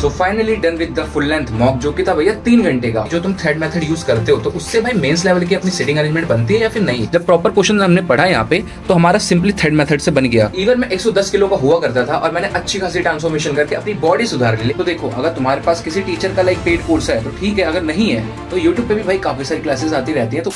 So finally done with the full length mock, जो कि था भैया 3 घंटे का। जो तुम थ्रेड मेथड यूज करते हो तो उससे भाई मेंस लेवल की अपनी सीटिंग अरेंजमेंट बनती है या फिर नहीं? जब प्रॉपर क्वेश्चन हमने पढ़ा यहाँ पे तो हमारा सिंपली थ्रेड मेथड से बन गया। इवन मैं 110 किलो का हुआ करता था और मैंने अच्छी खासी ट्रांसफॉर्मेशन करके अपनी बॉडी सुधार ली। तो देखो, अगर तुम्हारे पास किसी टीचर का लाइक पेड कोर्स है तो ठीक है, अगर नहीं है तो यूट्यूब पे भी भाई काफी सारी क्लासेस आती रहती है। तो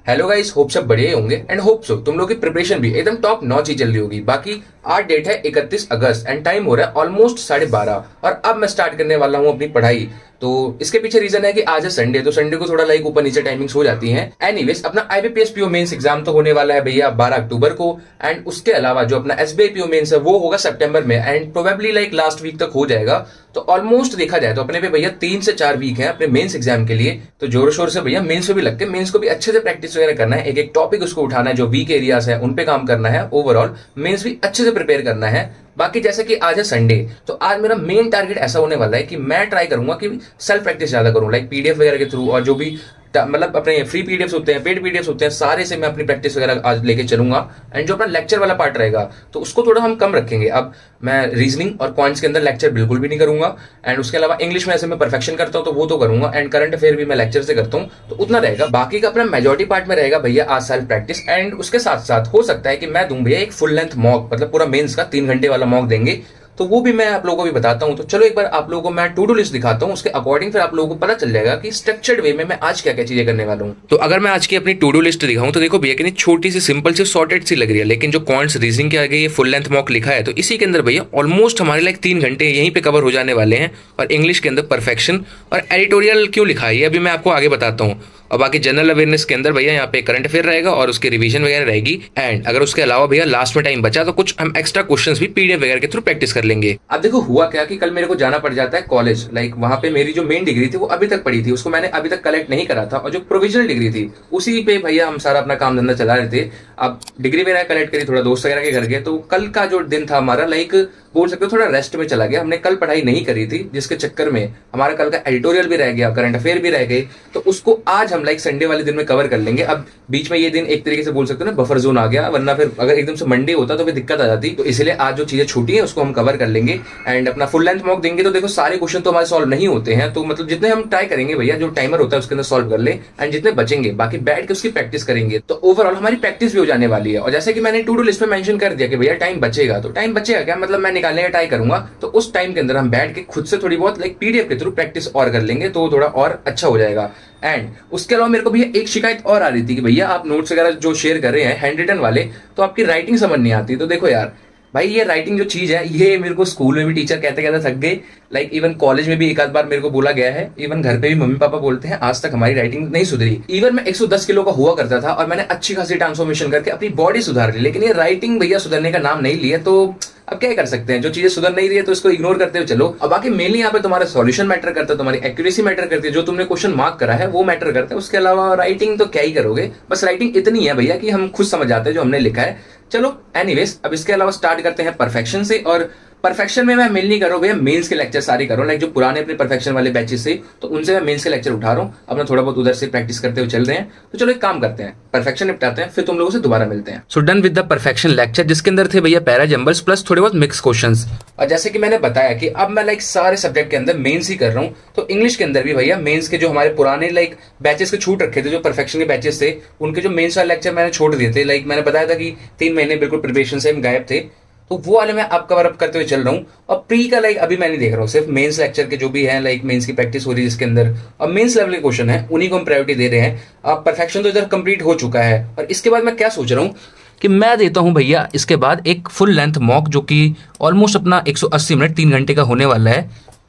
हेलो गाइस, होप सब बढ़िया होंगे एंड होप सो तुम लोग की प्रिपरेशन भी एकदम टॉप नॉच ही चल रही होगी। बाकी आज डेट है 31 अगस्त एंड टाइम हो रहा है ऑलमोस्ट 12:30 और अब मैं स्टार्ट करने वाला हूँ अपनी पढ़ाई। तो इसके पीछे रीजन है कि आज है संडे, तो संडे को थोड़ा लाइक ऊपर नीचे टाइमिंग्स हो जाती हैं। एनीवेज, अपना IBPS PO मेंस एग्जाम तो होने वाला है भैया 12 अक्टूबर को एंड उसके अलावा जो अपना SBI PO मेंस है वो होगा सितंबर में and probably like last week तक हो जाएगा। तो ऑलमोस्ट देखा जाए तो अपने पे भैया 3 से 4 वीक है अपने मेंस एग्जाम के लिए। तो जोर शोर से भैया मेंस पे भी लगते हैं, मेंस को भी अच्छे से प्रैक्टिस वगैरह करना है, एक एक टॉपिक उसको उठाना है, जो वीक एरियाज है उन पे काम करना है, ओवरऑल मेंस भी अच्छे से प्रिपेयर करना है। बाकी जैसे कि आज है संडे, तो आज मेरा मेन टारगेट ऐसा होने वाला है कि मैं ट्राई करूंगा कि सेल्फ प्रैक्टिस ज्यादा करूं, लाइक PDF वगैरह के थ्रू, और जो भी मतलब अपने फ्री PDFs होते हैं, पेड PDFs होते हैं, सारे से मैं अपनी प्रैक्टिस वगैरह आज लेके चलूंगा। एंड जो अपना लेक्चर वाला पार्ट रहेगा तो उसको थोड़ा हम कम रखेंगे। अब मैं रीजनिंग और क्वांट्स के अंदर लेक्चर बिल्कुल भी नहीं करूंगा एंड उसके अलावा इंग्लिश में ऐसे मैं परफेक्शन करता हूं तो वो तो करूंगा एंड करंट अफेयर भी मैं लेक्चर से करता हूं, तो उतना रहेगा। बाकी का अपना मेजॉरिटी पार्ट में रहेगा भैया आज सेल्फ प्रैक्टिस एंड उसके साथ साथ हो सकता है कि मैं दूं भैया एक फुल लेंथ मॉक, मतलब पूरा मेंस का 3 घंटे वाला मॉक देंगे, तो वो भी मैं आप लोगों को भी बताता हूं। तो चलो एक बार आप लोगों को मैं टू डू लिस्ट दिखाता हूं, उसके अकॉर्डिंग फिर आप लोगों को पता चल जाएगा कि स्ट्रक्चर्ड वे में मैं आज क्या क्या चीजें करने वाला हूं। तो अगर मैं आज की अपनी टू डू लिस्ट दिखाऊं तो देखो भैया कितनी छोटी सी सिंपल सी सॉर्टेड सी लग रही है, लेकिन जो क्वांट्स रीजनिंग के आगे ये फुल लेंथ मॉक लिखा है तो इसी के अंदर भैया ऑलमोस्ट हमारे लाइक 3 घंटे यहीं पे कवर हो जाने वाले हैं। और इंग्लिश के अंदर परफेक्शन और एडिटोरियल क्यों लिखा है ये अभी मैं आपको आगे बताता हूँ। और बाकी जनरल अवेयरनेस के अंदर भैया यहाँ पे करंट अफेयर रहेगा और उसकी रिवीजन वगैरह रहेगी। एंड अगर उसके अलावा भैया लास्ट में टाइम बचा तो कुछ हम एक्स्ट्रा क्वेश्चंस भी PDF वगैरह के थ्रू प्रैक्टिस कर लेंगे। अब देखो हुआ क्या कि कल मेरे को जाना पड़ जाता है कॉलेज, लाइक वहां पे मेरी जो मेन डिग्री थी वो अभी तक पड़ी थी, उसको मैंने अभी तक कलेक्ट नहीं करा था, और जो प्रोविजनल डिग्री थी उसी पे भैया हम सारा अपना काम धंधा चला रहे थे। अब डिग्री वगैरह कलेक्ट करी थोड़ा दोस्त वगैरह के घर गए, तो कल का जो दिन था हमारा लाइक बोल सकते हो थोड़ा रेस्ट में चला गया। हमने कल पढ़ाई नहीं करी थी जिसके चक्कर में हमारा कल का एडिटोरियल भी रह गया, करंट अफेयर भी रह गए, तो उसको आज हम लाइक संडे वाले दिन में कवर कर लेंगे। अब बीच में ये दिन एक तरीके से बोल सकते हो ना बफर जोन आ गया, वरना फिर अगर एकदम से मंडे होता तो फिर दिक्कत आ जाती। तो इसलिए आज जो चीजें छूटी है उसको हम कवर कर लेंगे एंड अपना फुल लेंथ मॉक देंगे। तो देखो सारे क्वेश्चन तो हमारे सॉल्व नहीं होते हैं, तो मतलब जितने हम ट्राई करेंगे भैया जो टाइमर होता है उसके अंदर सॉल्व कर ले एंड जितने बचेंगे बाकी बैठ के उसकी प्रैक्टिस करेंगे, तो ओवरऑल हमारी प्रैक्टिस भी हो जाने वाली है। और जैसे कि मैंने टू डू लिस्ट में मेंशन कर दिया कि भैया टाइम बचेगा, तो टाइम बचेगा क्या मतलब मैं निकालने का ट्राई करूंगा, तो उस टाइम के अंदर हम बैठ के खुद से थोड़ी बहुत लाइक PDF के थ्रू प्रैक्टिस और कर लेंगे, तो थोड़ा और अच्छा हो जाएगा। एंड उसके अलावा मेरे को भैया एक शिकायत और आ रही थी कि भैया आप नोट्स वगैरह जो शेयर कर रहे हैं हैंड रिटन वाले, तो आपकी राइटिंग समझ नहीं आती। तो देखो यार भाई ये राइटिंग जो चीज है ये मेरे को स्कूल में भी टीचर कहते कहते थक गए, लाइक इवन कॉलेज में भी एक आध बार मेरे को बोला गया है, इवन घर पे भी मम्मी पापा बोलते हैं, आज तक हमारी राइटिंग नहीं सुधरी। इवन मैं 110 किलो का हुआ करता था और मैंने अच्छी खासी ट्रांसफॉर्मेशन करके अपनी बॉडी सुधार ली, लेकिन ये राइटिंग भैया सुधरने का नाम नहीं लिया। तो अब क्या कर सकते हैं, जो चीजें सुधर नहीं रही है तो इसको इग्नोर करते हुए चलो। अब बाकी मेनली यहाँ पे तुम्हारा सॉल्यूशन मैटर करता है, तुम्हारी एक्यूरेसी मैटर करती है, जो तुमने क्वेश्चन मार्क करा है वो मैटर करता है। उसके अलावा राइटिंग तो क्या ही करोगे, बस राइटिंग इतनी है भैया कि हम खुद समझ जाते हैं जो हमने लिखा है। चलो एनीवेज, अब इसके अलावा स्टार्ट करते हैं परफेक्शन से। और परफेक्शन में मैं मेनली कर रहा हूँ भैया मेंस के लेक्चर सारे कर रहा हूँ, लाइक जो पुराने अपने परफेक्शन वाले बैचेस से, तो उनसे मैं मेंस के लेक्चर उठा रहा हूँ, अपना थोड़ा बहुत उधर से प्रैक्टिस करते हुए चल रहे हैं। तो चलो एक काम करते हैं, परफेक्शन निपटाते हैं, फिर तुम लोगों से दोबारा मिलते हैं। So done with the perfection lecture, जिसके अंदर थे भैया पैरा जंबल्स प्लस थोड़े बहुत मिक्स क्वेश्चंस। और जैसे कि मैंने बताया कि अब मैं लाइक सारे सब्जेक्ट के अंदर मेंस ही कर रहा हूँ, तो इंग्लिश के अंदर भी भैया मेंस के जो हमारे पुराने लाइक बैचेस के छूट रखे थे, जो परफेक्शन के बैचेस थे, उनके जो मेंस वाले लेक्चर मैंने छोड़ दिए थे। लाइक मैंने बताया था कि 3 महीने बिल्कुल प्रिपरेशन से हम गायब थे, तो वो वाले मैं अब कवर अप करते हुए चल रहा हूँ। और प्री का लाइक अभी मैं नहीं देख रहा हूँ, सिर्फ मेंस लेक्चर के जो भी है लाइक मेंस की प्रैक्टिस हो रही है जिसके अंदर, अब मेंस लेवल के क्वेश्चन है उन्हीं को हम प्रायोरिटी दे रहे हैं। अब परफेक्शन तो इधर कंप्लीट हो चुका है, और इसके बाद मैं क्या सोच रहा हूँ कि मैं देता हूं भैया इसके बाद एक फुल लेंथ मॉक, जो कि ऑलमोस्ट अपना 180 मिनट 3 घंटे का होने वाला है।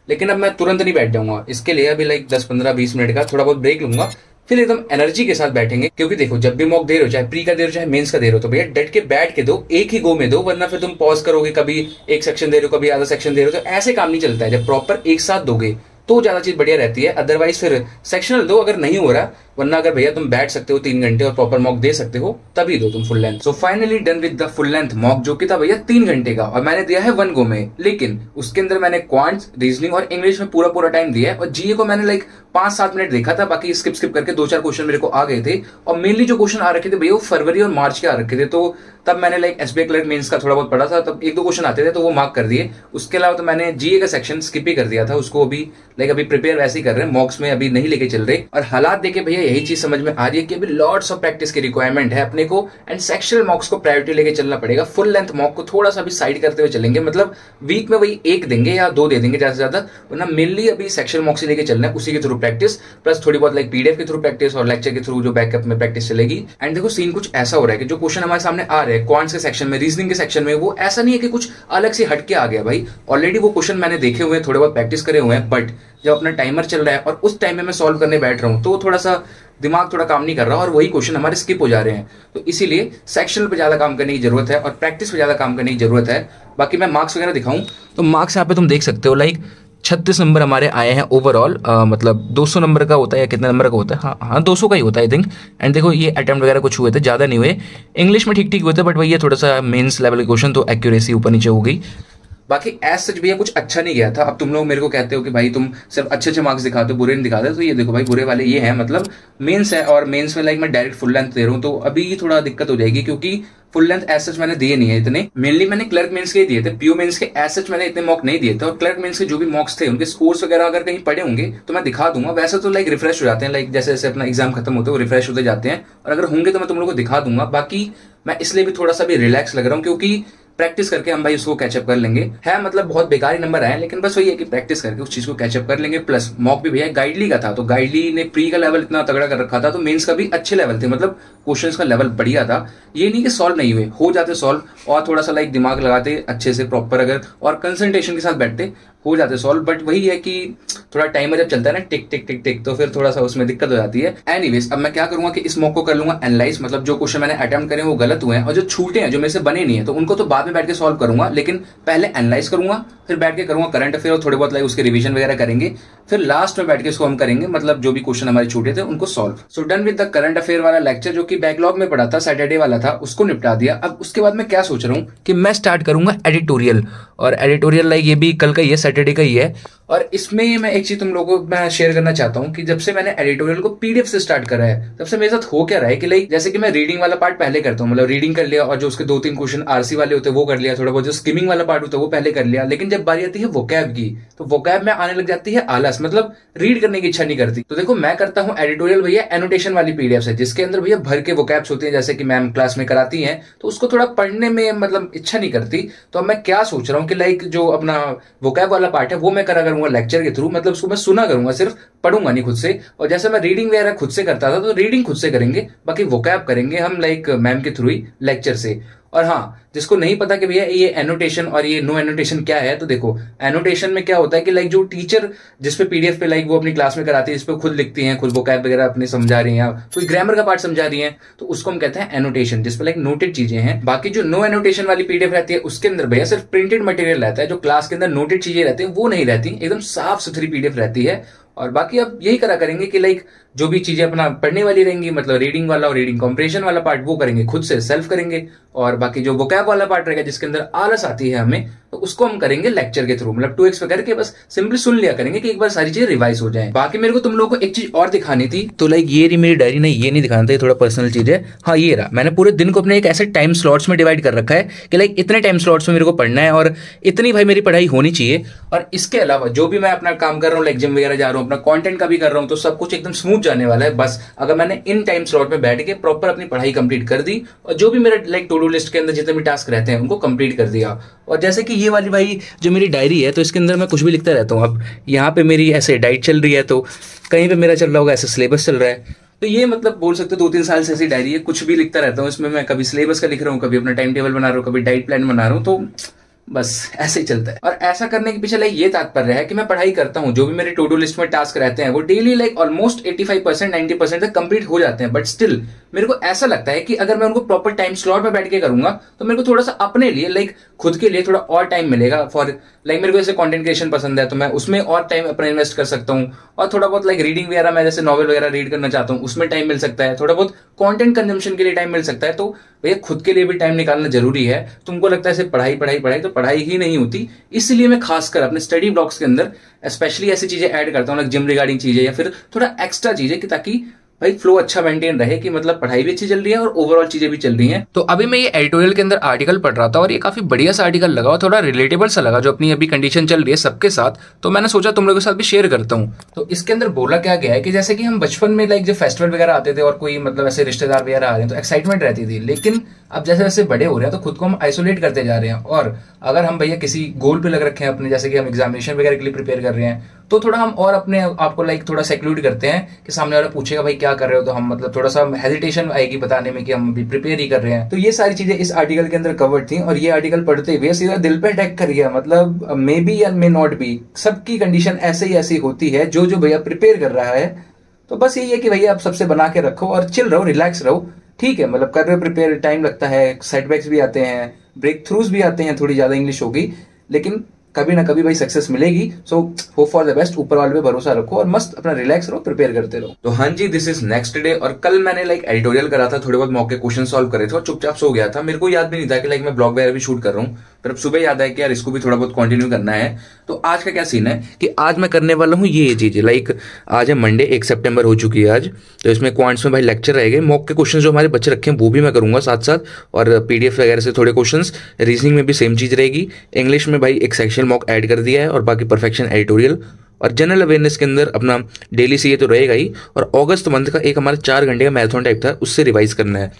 लेकिन अब मैं तुरंत नहीं बैठ जाऊंगा, इसके लिए अभी लाइक 10-15-20 मिनट का थोड़ा बहुत ब्रेक लूंगा, फिर एकदम एनर्जी के साथ बैठेंगे। क्योंकि देखो जब भी मॉक दे रहे हो, चाहे प्री का दे रहे हो चाहे मेंस का दे रहे हो, तो भैया डट के बैठ के दो, एक ही गो में दो, वरना फिर तुम पॉज करोगे, कभी एक सेक्शन दे रहे हो कभी आधा सेक्शन दे रहे हो, तो ऐसे काम नहीं चलता है। जब प्रॉपर एक साथ दोगे तो ज्यादा चीज बढ़िया रहती है, अदरवाइज फिर सेक्शनल दो अगर नहीं हो रहा, वरना अगर भैया तुम बैठ सकते हो 3 घंटे और प्रॉपर मॉक दे सकते हो तभी दो तुम full length. So finally done with the full length mock, जो कि था भैया 3 घंटे का, और मैंने दिया है 1 गो में। लेकिन उसके अंदर मैंने क्वांट्स, रीजनिंग और इंग्लिश में पूरा टाइम दिया है, और जीए को मैंने लाइक 5-7 मिनट देखा था, बाकी स्किप स्किप करके 2-4 क्वेश्चन मेरे को आ गए थे। और मेनली जो क्वेश्चन आ रखे थे भैया वो फरवरी और मार्च के आ रखे थे, तो तब मैंने लाइक एसबीआई क्लर्क मेंस का थोड़ा बहुत पढ़ा था, तब 1-2 क्वेश्चन आते थे तो वो मार्क कर दिए। उसके अलावा तो मैंने जीए का सेक्शन स्किप ही कर दिया था, उसको अभी प्रिपेयर वैसे ही कर रहे हैं, मॉक्स में अभी नहीं लेके चल रहे। और हालात देखे भैया यही चीज समझ में आ रही है कि अभी लॉट्स ऑफ प्रैक्टिस की रिक्वायरमेंट है अपने को, एंड सेक्शनल मॉक्स को प्रायोरिटी लेके चलना पड़ेगा। फुल लेंथ मॉक को थोड़ा सा भी साइड करते हुए चलेंगे, मतलब वीक में वही 1 देंगे या 2 दे देंगे ज्यादा से ज्यादा, वरना मेनली अभी सेक्शनल मॉक से लेके चलना है, उसी के थ्रू प्रैक्टिस प्लस थोड़ी बहुत लाइक पीडीएफ के थ्रू प्रैक्टिस और लेक्चर के थ्रू जो बैकअप में प्रैक्टिस चलेगी। एंड देखो सीन कुछ ऐसा हो रहा है कि जो क्वेश्चन हमारे सामने आ रहे हैं क्वांट्स के सेक्शन में, रीजनिंग के सेक्शन में, वो ऐसा नहीं है कि कुछ अलग से हटके आ गया भाई। ऑलरेडी वो क्वेश्चन मैंने देखे हुए हैं, थोड़े बहुत प्रैक्टिस करे हुए हैं, बट जब अपना टाइमर चल रहा है और उस टाइम में मैं सॉल्व करने बैठ रहा हूं तो थोड़ा सा दिमाग थोड़ा काम नहीं कर रहा और वही क्वेश्चन हमारे स्किप हो जा रहे हैं। तो इसीलिए सेक्शनल पे ज्यादा काम करने की जरूरत है और प्रैक्टिस पे ज्यादा काम करने की जरूरत है। बाकी मैं मार्क्स वगैरह दिखाऊं तो मार्क्स यहाँ पे तुम देख सकते हो, लाइक 36 नंबर हमारे आए हैं ओवरऑल, मतलब 200 नंबर का होता है या कितने नंबर का होता है, हाँ 200 का ही होता है आई थिंक। एंड देखो ये अटेम्प्ट वगैरह कुछ हुए थे, ज़्यादा नहीं हुए, इंग्लिश में ठीक ठीक हुए थे, बट वही है थोड़ा सा मेंस लेवल के क्वेश्चन तो एक्यूरेसी ऊपर नीचे हो गई। बाकी एज सच भैया कुछ अच्छा नहीं गया था। अब तुम लोग मेरे को कहते हो कि भाई तुम सिर्फ अच्छे अच्छे मार्क्स दिखाते हो, बुरे नहीं दिखाते, तो ये देखो भाई बुरे वाले ये हैं, मतलब मेंस है और मेंस में लाइक मैं डायरेक्ट फुल लेंथ दे रहा हूँ, तो अभी थोड़ा दिक्कत हो जाएगी क्योंकि फुल लेंथ एज सच मैंने दिए नहीं है इतने। मेनली मैंने क्लर्क मेंस के ही दिए थे, पीओ मेंस के एज सच मैंने इतने मॉक नहीं दिए थे। और क्लर्क मेंस के जो भी मॉक्स थे उनके स्कोर्स वगैरह अगर कहीं पड़े होंगे तो मैं दिखा दूंगा, वैसे तो लाइक रिफ्रेश हो जाते हैं, लाइक जैसे जैसे अपना एग्जाम खत्म होते हैं वो रिफ्रेश होते जाते हैं, और अगर होंगे तो मैं तुम लोग को दिखा दूंगा। बाकी मैं इसलिए भी थोड़ा सा भी रिलैक्स लग रहा हूँ क्योंकि प्रैक्टिस करके हम भाई उसको कैचअप कर लेंगे। है मतलब बहुत बेकार ही नंबर आए, लेकिन बस वही है कि प्रैक्टिस करके उस चीज को कैचअप कर लेंगे। प्लस मॉक भी भैया गाइडली का था, तो गाइडली ने प्री का लेवल इतना तगड़ा कर रखा था, तो मेंस का भी अच्छे लेवल थे, मतलब क्वेश्चंस का लेवल बढ़िया था। ये नहीं कि सॉल्व नहीं हुए, हो जाते सॉल्व, और थोड़ा सा लाइक दिमाग लगाते अच्छे से प्रॉपर अगर और कंसंट्रेशन के साथ बैठते हो जाते सॉल्व। बट वही है कि थोड़ा टाइमर जब चलता है ना टिक टिक टिक टिक, तो फिर थोड़ा सा उसमें दिक्कत हो जाती है। एनीवेज अब मैं क्या करूंगा कि इस मॉक को कर लूंगा एनालाइज, मतलब जो क्वेश्चन मैंने अटेम्प्ट करे वो गलत हुए हैं और जो छूटे हैं जो मेरे से बने नहीं है तो उनको तो बाद में बैठ के सॉल्व करूंगा, लेकिन पहले एनालाइज करूंगा, फिर बैठ के करूंगा करंट अफेयर और थोड़े बहुत लाइक उसके रिवीजन वगैरह करेंगे, फिर लास्ट में बैठ के इसको हम करेंगे, मतलब जो भी क्वेश्चन हमारे छूटे थे उनको solve. So done with the current affair वाला लेक्चर जो कि बैकलॉग में पड़ा था, सैटरडे वाला था, उसको निपटा दिया। अब उसके बाद मैं क्या सोच रहा हूँ कि मैं स्टार्ट करूंगा एडिटोरियल, और एडिटोरियल लाइक ये भी कल का ही है, सैटरडे का ही है। और इसमें मैं एक चीज तुम लोगों को मैं शेयर करना चाहता हूँ कि जब से मैंने एडिटोरियल को पीडीएफ से स्टार्ट करा है तब से मेरे साथ हो क्या रहा है कि लाइक जैसे कि मैं रीडिंग वाला पार्ट पहले करता हूँ, मतलब रीडिंग कर लिया और जो उसके 2-3 क्वेश्चन आरसी वाले होते हैं वो कर लिया, थोड़ा बहुत जो स्किमिंग वाला पार्ट होता है वो पहले कर लिया, लेकिन जब बारी आती है वोकैब की तो वोकैब में आने लग जाती है आलस, मतलब रीड करने की इच्छा नहीं करती। तो देखो मैं करता हूँ एडिटोरियल भैया एनोटेशन वाली पीडीएफ से, जिसके अंदर भैया भर के वोकैब्स होते हैं जैसे कि मैम क्लास में कराती हैं, तो उसको थोड़ा पढ़ने में मतलब इच्छा नहीं करती। तो अब मैं क्या सोच रहा हूँ कि लाइक जो अपना वोकैब वाला पार्ट है वो मैं करा करूंगा लेक्चर के थ्रू, मतलब उसको मैं सुना करूंगा, सिर्फ पढ़ूंगा नहीं खुद से। और जैसे मैं रीडिंग वगैरह खुद से करता था तो रीडिंग खुद से करेंगे, बाकी वोकैब करेंगे हम लाइक मैम के थ्रू ही लेक्चर से। और हाँ, जिसको नहीं पता कि भैया ये एनोटेशन और ये नो एनोटेशन क्या है, तो देखो एनोटेशन में क्या होता है कि लाइक जो टीचर जिसपे पीडीएफ पे लाइक वो अपनी क्लास में कराती है, इस पे खुद लिखती हैं, खुद वोकैब वगैरह अपने समझा रही हैं, कोई ग्रामर का पार्ट समझा रही हैं, तो उसको हम कहते हैं एनोटेशन, जिसपे लाइक नोटेड चीजें हैं। बाकी जो नो एनोटेशन वाली पीडीएफ रहती है उसके अंदर भैया सिर्फ प्रिंटेड मटेरियल रहता है, जो क्लास के अंदर नोटेड चीजें रहती है वो नहीं रहती, एकदम साफ सुथरी पीडीएफ रहती है। और बाकी अब यही करा करेंगे कि लाइक जो भी चीजें अपना पढ़ने वाली रहेंगी, मतलब रीडिंग वाला और रीडिंग कॉम्प्रिहेंशन वाला पार्ट वो करेंगे खुद से, सेल्फ करेंगे। और बाकी जो वोकैब वाला पार्ट रहेगा जिसके अंदर आलस आती है हमें, तो उसको हम करेंगे लेक्चर के थ्रू, मतलब 2x पे करके बस सिंपली सुन लिया करेंगे कि एक बार सारी चीजें रिवाइज हो जाए। बाकी मेरे को तुम लोगों को एक चीज और दिखानी थी, तो लाइक ये रही मेरी डायरी, नहीं ये नहीं दिखाना था, ये थोड़ा पर्सनल चीज है। हाँ ये रहा, मैंने पूरे दिन को अपने एक ऐसे टाइम स्लॉट्स में डिवाइड कर रखा है कि लाइक इतने टाइम स्लॉट्स में मेरे को पढ़ना है और इतनी भाई मेरी पढ़ाई होनी चाहिए। और इसके अलावा जो भी मैं अपना काम कर रहा हूँ, लाइक जिम वगैरह जा रहा हूँ, अपना कंटेंट का भी कर रहा हूँ, तो सब कुछ एकदम स्मूथ जाने वाला है। बस अगर मैंने इन टाइम स्लॉट में बैठ के प्रॉपर अपनी पढ़ाई कंप्लीट कर दी और जो भी मेरे लाइक टू डू लिस्ट के अंदर जितने भी टास्क रहते हैं उनको कंप्लीट कर दिया। और जैसे कि ये वाली भाई जो मेरी डायरी है, तो इसके अंदर मैं कुछ भी लिखता रहता हूँ। अब यहाँ पे मेरी ऐसे डाइट चल रही है, तो कहीं पे मेरा चल रहा होगा ऐसे सिलेबस चल रहा है, तो ये मतलब बोल सकते हो 2-3 साल से ऐसी डायरी है, कुछ भी लिखता रहता हूँ इसमें। मैं कभी सिलेबस का लिख रहा हूँ, कभी अपना टाइम टेबल बना रहा हूँ, कभी डाइट प्लान बना रहा हूँ, तो बस ऐसे ही चलता है। और ऐसा करने के पीछे लाइक ये तात्पर्य है कि मैं पढ़ाई करता हूँ, जो भी मेरे टू डू लिस्ट में टास्क रहते हैं वो डेली लाइक ऑलमोस्ट 85% 90% तक कंप्लीट हो जाते हैं। बट स्टिल मेरे को ऐसा लगता है कि अगर मैं उनको प्रॉपर टाइम स्लॉट में बैठ के करूंगा तो मेरे को थोड़ा सा अपने लिए लाइक खुद के लिए थोड़ा और टाइम मिलेगा। फॉर लाइक मेरे को जैसे कंटेंट क्रिएशन पसंद है तो मैं उसमें और टाइम अपना इन्वेस्ट कर सकता हूँ, और थोड़ा बहुत लाइक रीडिंग वगैरह मैं जैसे नॉवल वगैरह रीड करना चाहता हूँ उसमें टाइम मिल सकता है, थोड़ा बहुत कंटेंट कंजम्पशन के लिए टाइम मिल सकता है। तो भैया खुद के लिए भी टाइम निकालना जरूरी है। तुमको लगता है सिर्फ पढ़ाई पढ़ाई पढ़ाई, तो पढ़ाई ही नहीं होती। इसलिए मैं खासकर अपने स्टडी ब्लॉग्स के अंदर स्पेशली ऐसी चीजें ऐड करता हूँ, जिम रिगार्डिंग चीजें या फिर थोड़ा एक्स्ट्रा चीजें, कि ताकि भाई फ्लो अच्छा मेंटेन रहे, कि मतलब पढ़ाई भी अच्छी चल रही है और ओवरऑल चीजें भी चल रही हैं। तो अभी मैं ये एडिटोरियल के अंदर आर्टिकल पढ़ रहा था और ये काफी बढ़िया सा आर्टिकल लगा और थोड़ा रिलेटेबल सा लगा जो अपनी अभी कंडीशन चल रही है सबके साथ। तो मैंने सोचा तुम लोगों के साथ भी शेयर करता हूँ। तो इसके अंदर बोला क्या गया है कि जैसे कि हम बचपन में लाइक जब फेस्टिवल वगैरह आते थे और कोई मतलब ऐसे रिश्तेदार वगैरह आ रहे हैं तो एक्साइटमेंट रहती थी, लेकिन अब जैसे जैसे बड़े हो रहे हैं तो खुद को हम आइसोलेट करते जा रहे हैं। और अगर हम भैया किसी गोल पे लग रखे हैं अपने, जैसे कि हम एग्जामिनेशन वगैरह के लिए प्रिपेयर कर रहे हैं, तो थोड़ा हम और अपने आपको लाइक थोड़ा सेक्लूड करते हैं कि सामने वाला पूछेगा भाई क्या कर रहे हो, तो हम मतलब थोड़ा सा हेजिटेशन आएगी बताने में कि हम अभी प्रिपेयर ही कर रहे हैं। तो ये सारी चीजें इस आर्टिकल के अंदर कवर्ड थी और ये आर्टिकल पढ़ते हुए सीधा दिल पे अटैक कर गया। मतलब मे बी या मे नॉट बी, सबकी कंडीशन ऐसे ही ऐसी होती है। जो जो भैया प्रिपेयर कर रहा है तो बस यही है कि भैया आप सबसे बना के रखो और चिल रहो, रिलैक्स रहो। ठीक है, मतलब कर रहे हो प्रिपेयर, टाइम लगता है, सेटबैक्स भी आते हैं, ब्रेक थ्रूज भी आते हैं, थोड़ी ज्यादा इंग्लिश होगी, लेकिन कभी ना कभी भाई सक्सेस मिलेगी। So hope for the best, ऊपर वाले पे भरोसा रखो और मस्त अपना रिलैक्स रहो, प्रिपेयर करते रहो। तो हाँ जी, दिस इज नेक्स्ट डे। और कल मैंने लाइक एडिटोरियल करा था, थोड़े बहुत मॉक के क्वेश्चन सॉल्व करे थे और चुपचाप सो गया था। मेरे को याद भी नहीं था कि लाइक मैं ब्लॉग वगैरह भी शूट कर रहा हूँ। फिर अब सुबह याद आया कि यार इसको भी थोड़ा बहुत कंटिन्यू करना है। तो आज का क्या सीन है कि आज मैं करने वाला हूँ ये चीज, लाइक आज है मंडे, 1 सितंबर हो चुकी है आज। तो इसमें क्वांट्स में भाई लेक्चर रहेंगे, मॉक के क्वेश्चन जो हमारे बच्चे रखे हैं वो भी मैं करूंगा साथ साथ, और पीडीएफ वगैरह से थोड़े क्वेश्चन। रीजनिंग में भी सेम चीज रहेगी। इंग्लिश में भाई एक सेक्शन मॉक ऐड कर दिया है और बाकी परफेक्शन एडिटोरियल। और जनरल अवेयरनेस के अंदर अपना डेली सीए तो रहेगा ही, और अगस्त मंथ का एक हमारा 4 घंटे का मैराथन टाइप था, उससे रिवाइज करना है।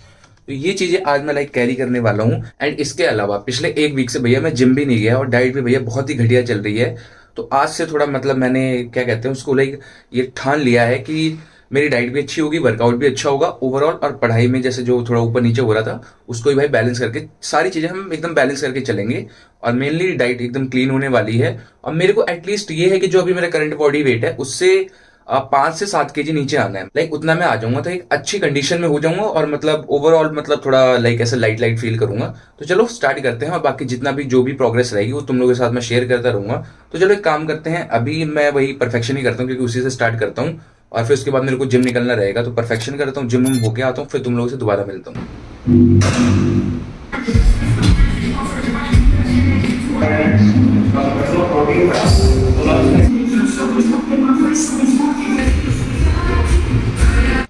तो ये चीजें आज मैं लाइक कैरी करने वाला हूँ। एंड इसके अलावा पिछले 1 वीक से भैया मैं जिम भी नहीं गया और डाइट भी भैया बहुत ही घटिया चल रही है। तो आज से थोड़ा मतलब मैंने क्या कहते हैं उसको लाइक ये ठान लिया है कि मेरी डाइट भी अच्छी होगी, वर्कआउट भी अच्छा होगा ओवरऑल, और पढ़ाई में जैसे जो थोड़ा ऊपर नीचे हो रहा था उसको भी भाई बैलेंस करके सारी चीजें हम एकदम बैलेंस करके चलेंगे। और मेनली डाइट एकदम क्लीन होने वाली है। और मेरे को एटलीस्ट ये है कि जो अभी मेरा करंट बॉडी वेट है उससे 5 से 7 केजी नीचे आना है। लाइक उतना मैं आ जाऊंगा तो एक अच्छी कंडीशन में हो जाऊंगा और मतलब ओवरऑल मतलब थोड़ा लाइक ऐसे लाइट लाइट फील करूंगा। तो चलो स्टार्ट करते हैं और बाकी जितना भी जो भी प्रोग्रेस रहेगी वो तुम लोगों के साथ मैं शेयर करता रहूंगा। तो चलो एक काम करते हैं, अभी मैं वही परफेक्शन ही करता हूँ क्योंकि उसी से स्टार्ट करता हूँ और फिर उसके बाद मेरे को जिम निकलना रहेगा। तो परफेक्शन करता हूँ, जिम में होके आता हूँ, फिर तुम लोगों से दोबारा मिलता हूँ।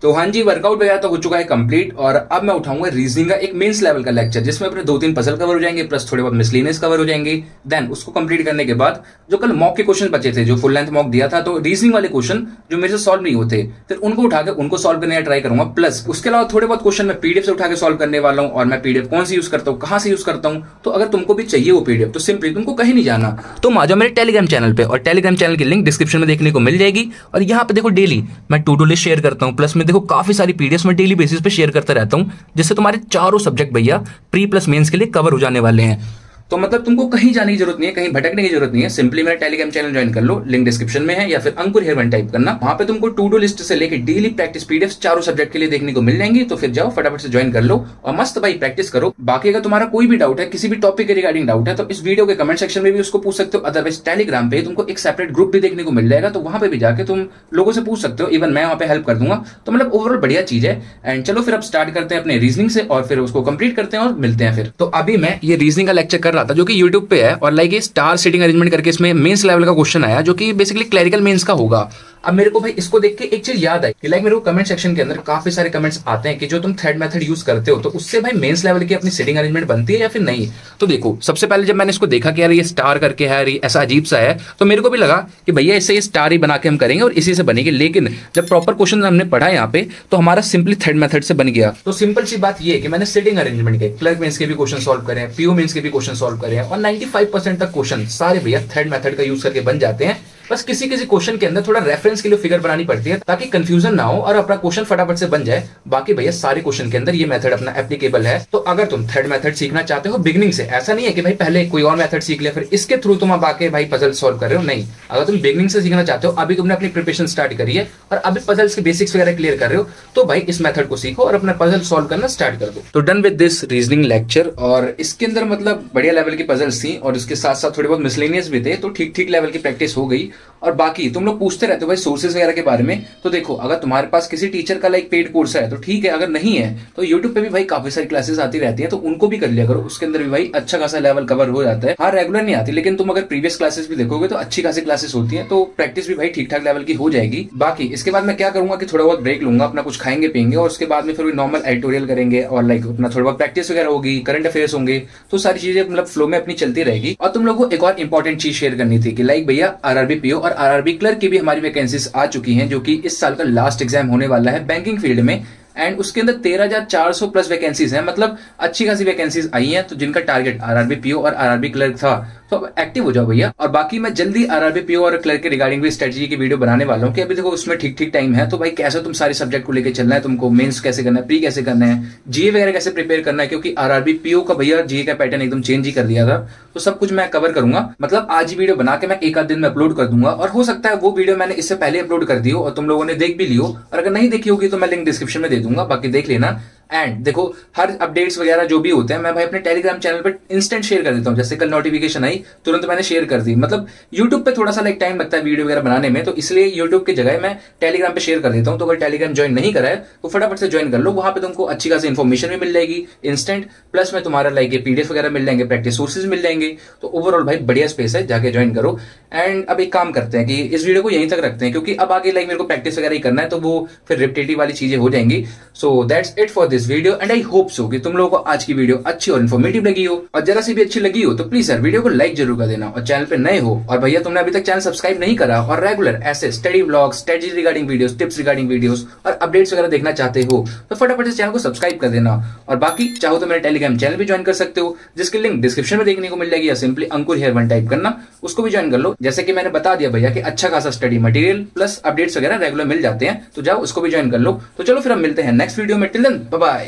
तो हाँ जी, वर्कआउट वगैरह तो हो चुका है कंप्लीट और अब मैं उठाऊंगा रीजनिंग का एक मेंस लेवल का लेक्चर जिसमें अपने 2-3 पजल कवर हो जाएंगे प्लस थोड़े बहुत मिसलिनियस कवर हो जाएंगे। देन उसको कंप्लीट करने के बाद जो कल मॉक के क्वेश्चन बचे थे, जो फुल लेंथ मॉक दिया था, तो रीजनिंग वाले क्वेश्चन जो मेरे से सॉल्व नहीं होते फिर उनको उठा के उनको सॉल्व करने का ट्राई करूंगा। प्लस उसके अलावा थोड़े बहुत क्वेश्चन मैं पीडीएफ से उठा के सॉल्व करने वाला हूँ। और मैं पीडीएफ कौन सी यूज करता हूँ, कहां से यूज करता हूँ, तो अगर तुमको भी चाहिए वो पीडीएफ तो सिंपली तुमको कहीं नहीं जाना, तुम आ जाओ मेरे टेलीग्राम चैनल पे और टेलीग्राम चैनल की लिंक डिस्क्रिप्शन में देखने को मिल जाएगी। और यहाँ पे देखो डेली मैं टू डू लिस्ट शेयर करता हूँ, प्लस में देखो काफी सारी पीडीएफ में डेली बेसिस पे शेयर करता रहता हूँ, जिससे तुम्हारे चारों सब्जेक्ट भैया प्री प्लस मेंस के लिए कवर हो जाने वाले हैं। तो मतलब तुमको कहीं जाने की जरूरत नहीं है, कहीं भटकने की जरूरत नहीं है। सिंपली मेरा टेलीग्राम चैनल ज्वाइन कर लो, लिंक डिस्क्रिप्शन में है, या फिर अंकुर हेयरवन टाइप करना। वहां पे तुमको टू डू लिस्ट से लेके डेली प्रैक्टिस पीडीएफ चारों सब्जेक्ट के लिए देखने को मिल जाएंगी। तो फिर जाओ फटाफट से ज्वाइन कर लो और मस्त भाई प्रैक्टिस करो। बाकी अगर तुम्हारा कोई भी डाउट है, किसी भी टॉपिक के रिगार्डिंग डाउट है, तो इस वीडियो के कमेंट सेक्शन में भी उसको पूछ सकते हो। अदरवाइज टेलीग्राम पे तुमको एक सेपरेट ग्रुप भी देखने को मिल जाएगा, तो वहां पे भी जाके तुम लोगों से पूछ सकते हो। इवन मैं वहां पे हेल्प कर दूंगा। तो मतलब ओवरऑल बढ़िया चीज है। एंड चलो फिर अब स्टार्ट करते हैं अपने रीजनिंग से और फिर उसको कंप्लीट करते हैं और मिलते हैं फिर। तो अभी मैं ये रीजनिंग का लेक्चर कर रहा था जो कि यूट्यूब पे है और लाइक ये स्टार सीटिंग अरेंजमेंट करके इसमें मेंस लेवल का क्वेश्चन आया जो कि बेसिकली क्लरिकल मेंस का होगा। अब मेरे को भाई इसको देख के एक चीज याद आई कि लाइक मेरे को कमेंट सेक्शन के अंदर काफी सारे कमेंट्स आते हैं कि जो तुम थ्रेड मेथड यूज करते हो तो उससे भाई मेंस लेवल की अपनी सीटिंग अरेंजमेंट बनती है या फिर नहीं। तो देखो सबसे पहले जब मैंने इसको देखा कि यार ये स्टार करके है, ऐसा अजीब सा है, तो मेरे को भी लगा कि भैया इससे ये स्टार ही बना के हम करेंगे और इसी से बनेगी। लेकिन जब प्रॉपर क्वेश्चन हमने पढ़ा यहाँ पे तो हमारा सिंपली थ्रेड मेथड से बन गया। तो सिंपल सी बात ये है कि मैंने सीटिंग अरेंजमेंट के क्लर्क मेंस के भी क्वेश्चन सॉल्व करे हैं, पीओ मेंस के भी क्वेश्चन सॉल्व करे हैं और 95% तक क्वेश्चन सारे भैया थ्रेड मेथड का यूज करके बन जाते हैं। बस किसी किसी क्वेश्चन के अंदर थोड़ा रेफरेंस के लिए फिगर बनानी पड़ती है ताकि कंफ्यूजन ना हो और अपना क्वेश्चन फटाफट से बन जाए। बाकी भैया सारे क्वेश्चन के अंदर ये मेथड अपना एप्लीकेबल है। तो अगर तुम थ्रेड मेथड सीखना चाहते हो बिगिनिंग से, ऐसा नहीं है कि भाई पहले कोई और मेथड सीख लिया फिर इसके थ्रू तुम अब आके भाई पजल सॉल्व कर रहे हो, नहीं। अगर तुम बिगिनिंग से सीखना चाहते हो, अभी तुमने अपनी प्रिपरेशन स्टार्ट करी है और अभी पजल्स के बेसिक्स वगैरह क्लियर कर रहे हो, तो भाई इस मेथड को सीखो और अपना पजल सॉल्व करना स्टार्ट कर दो। तो done with this reasoning lecture. और इसके अंदर मतलब बढ़िया लेवल की पजल्स थी और इसके साथ साथ थोड़े बहुत मिसलेनियस भी थे, तो ठीक ठीक लेवल की प्रैक्टिस हो गई। और बाकी तुम लोग पूछते रहते हो भाई सोर्सेज वगैरह के बारे में, तो देखो अगर तुम्हारे पास किसी टीचर का लाइक पेड कोर्स है तो ठीक है, अगर नहीं है तो यूट्यूब पे भी भाई काफी सारी क्लासेस आती रहती है, तो उनको भी कर लिया करो। उसके अंदर भी भाई अच्छा खासा लेवल कवर हो जाता है। हाँ रेगुलर नहीं आती, लेकिन तुम अगर प्रीवियस क्लासेस भी देखोगे तो अच्छी खासी क्लासेस होती है, तो प्रैक्टिस भी भाई ठीक ठाक लेवल की हो जाएगी। बाकी इसके बाद मैं क्या करूंगा कि थोड़ा बहुत ब्रेक लूंगा, अपना कुछ खाएंगे पियेंगे, और उसके बाद में फिर नॉर्मल एडिटोरियल करेंगे और लाइक अपना थोड़ा बहुत प्रैक्टिस वगैरह होगी, करंट अफेयर्स होंगे, तो सारी चीजें मतलब फ्लो में अपनी चलती रहेगी। और तुम लोगों को एक और इंपॉर्टेंट चीज शेयर करनी थी कि लाइक भैया आरआरबी पीओ और आरआरबी क्लर्क की भी हमारी वैकेंसीज आ चुकी हैं, जो कि इस साल का लास्ट एग्जाम होने वाला है बैंकिंग फील्ड में, एंड उसके अंदर 13,400 प्लस वैकेंसीज हैं, मतलब अच्छी खासी वैकेंसीज आई हैं। तो जिनका टारगेट आरआरबी पीओ और आरआरबी क्लर्क था तो अब एक्टिव हो जाओ भैया। और बाकी मैं जल्दी आरआरबी पीओ और क्लर्क के रिगार्डिंग भी स्ट्रेटजी की वीडियो बनाने वाला हूं कि अभी देखो उसमें ठीक ठीक टाइम है, तो भाई कैसे तुम सारे सब्जेक्ट को लेकर चलना है, तुमको मेंस कैसे करना है, प्री कैसे करना है, जीए वगैरह कैसे प्रिपेयर करना है, क्योंकि आरआरबी पीओ का भैया जीए का पैटर्न एकदम चेंज ही कर दिया था। तो सब कुछ मैं कवर करूंगा, मतलब आज ही वीडियो बना के मैं एक आध दिन में अपलोड कर दूंगा, और हो सकता है वो वीडियो मैंने इससे पहले अपलोड कर दी हो और तुम लोगों ने देख भी लियो, और अगर नहीं देखी होगी तो मैं लिंक डिस्क्रिप्शन में दे दूंगा, बाकी देख लेना। एंड देखो हर अपडेट्स वगैरह जो भी होते हैं मैं भाई अपने टेलीग्राम चैनल पर इंस्टेंट शेयर कर देता हूं। जैसे कल नोटिफिकेशन आई तुरंत मैंने शेयर कर दी, मतलब यूट्यूब पे थोड़ा सा लाइक टाइम लगता है वीडियो वगैरह बनाने में, तो इसलिए यूट्यूब की जगह मैं टेलीग्राम पे शेयर कर देता हूं। तो अगर टेलीग्राम ज्वाइन नहीं करा है तो फटाफट से ज्वाइन कर लो, वहां पे तुमको अच्छी खासी इन्फॉर्मेशन भी मिल जाएगी इंस्टेंट, प्लस में तुम्हारा लाइक ये पीडीएफ वगैरह मिल जाएंगे, प्रैक्टिस सोर्सेज मिल जाएंगे। तो ओवरऑल भाई बढ़िया स्पेस है, जाके ज्वाइन करो। एंड अब एक काम करते हैं कि इस वीडियो को यहीं तक रखते हैं, क्योंकि अब आगे लाइक मेरे को प्रैक्टिस वगैरह ही करना है, तो वो फिर रिपीटेटिव वाली चीजें हो जाएंगी। So that's it for this video, and I hope so कि तुम लोगों को आज की वीडियो अच्छी और इन्फॉर्मेटिव लगी हो, और जरा सी भी अच्छी लगी हो तो प्लीज यार वीडियो को लाइक जरूर कर देना, और चैनल पे नए हो और भैया तुमने अभी तक चैनल सब्सक्राइब नहीं करा और रेगुलर ऐसे study vlogs, strategy regarding videos, tips regarding videos और अपडेट्स वगैरह देखना चाहते हो तो फटाफट से चैनल को सब्सक्राइब कर देना। और बाकी चाहो तो मेरे टेलीग्राम चैनल भी ज्वाइन कर सकते हो, जिसकी लिंक डिस्क्रिप्शन में देखने को मिल जाएगी, या simply Ankur here one type करना, उसको भी ज्वाइन कर लो। जैसे कि मैंने बता दिया भैया कि अच्छा खासा स्टडी मटेरियल प्लस अपडेट्स वगैरह रेगुलर मिल जाते हैं, तो जाओ उसको भी ज्वाइन कर लो। तो चलो फिर हम मिलते हैं नेक्स्ट वीडियो में, टिल देन बाय बाय।